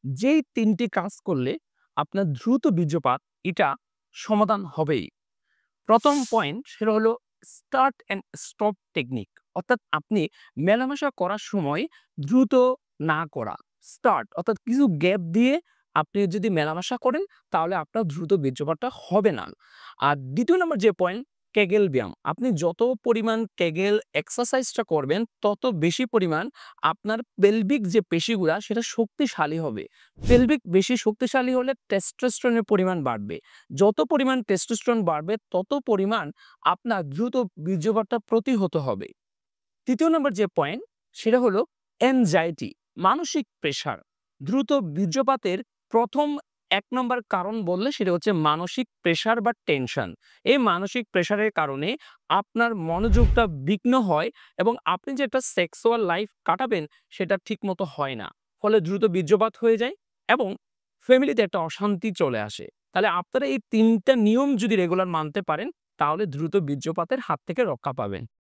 যেই ৩ টি কাজ করলে আপনার দ্রুত বীর্যপাত এটা সমাধান হবেই। ১ম পয়েন্ট সেটা হলো স্টার্ট অ্যান্ড স্টপ টেকনিক। অর্থাৎ আপনি মেলামেশা করার সময় দ্রুত না করা। স্টার্ট অর্থাৎ কিছু গ্যাপ দিয়ে আপনি যদি মেলামেশা করেন তাহলে আপনার দ্রুত বীর্যপাতটা হবে না। আর ২য় নাম্বার যে পয়েন্ট কেগেল ব্যায়াম। আপনি যত পরিমাণ কেগেল এক্সারসাইজটা করবেন তত বেশি পরিমাণ আপনার পেলভিক যে পেশিগুলা সেটা শক্তিশালী হবে। পেলভিক বেশি শক্তিশালী হলে টেস্টোস্টেরনের পরিমাণ বাড়বে। যত পরিমাণ টেস্টোস্টেরন বাড়বে তত পরিমাণ আপনার দ্রুত বীর্যপাতটা প্রতিহত হবে। ৩য় নম্বর যে পয়েন্ট সেটা হলো অ্যাংজাইটি, মানসিক প্রেশার। দ্রুত বীর্যপাতের ১ম ১ নম্বর কারণ বললে সেটা হচ্ছে মানসিক প্রেশার বা টেনশন। এই মানসিক প্রেশারের কারণে আপনার মনোযোগটা বিঘ্ন হয় এবং আপনি যে একটা সেক্সুয়াল লাইফ কাটাবেন সেটা ঠিকমতো হয় না। ফলে দ্রুত বীর্যপাত হয়ে যায় এবং ফ্যামিলিতে একটা অশান্তি চলে আসে। তাহলে আপনারা এই ৩ টা নিয়ম যদি রেগুলার মানতে পারেন তাহলে দ্রুত বীর্যপাতের হাত থেকে রক্ষা পাবেন।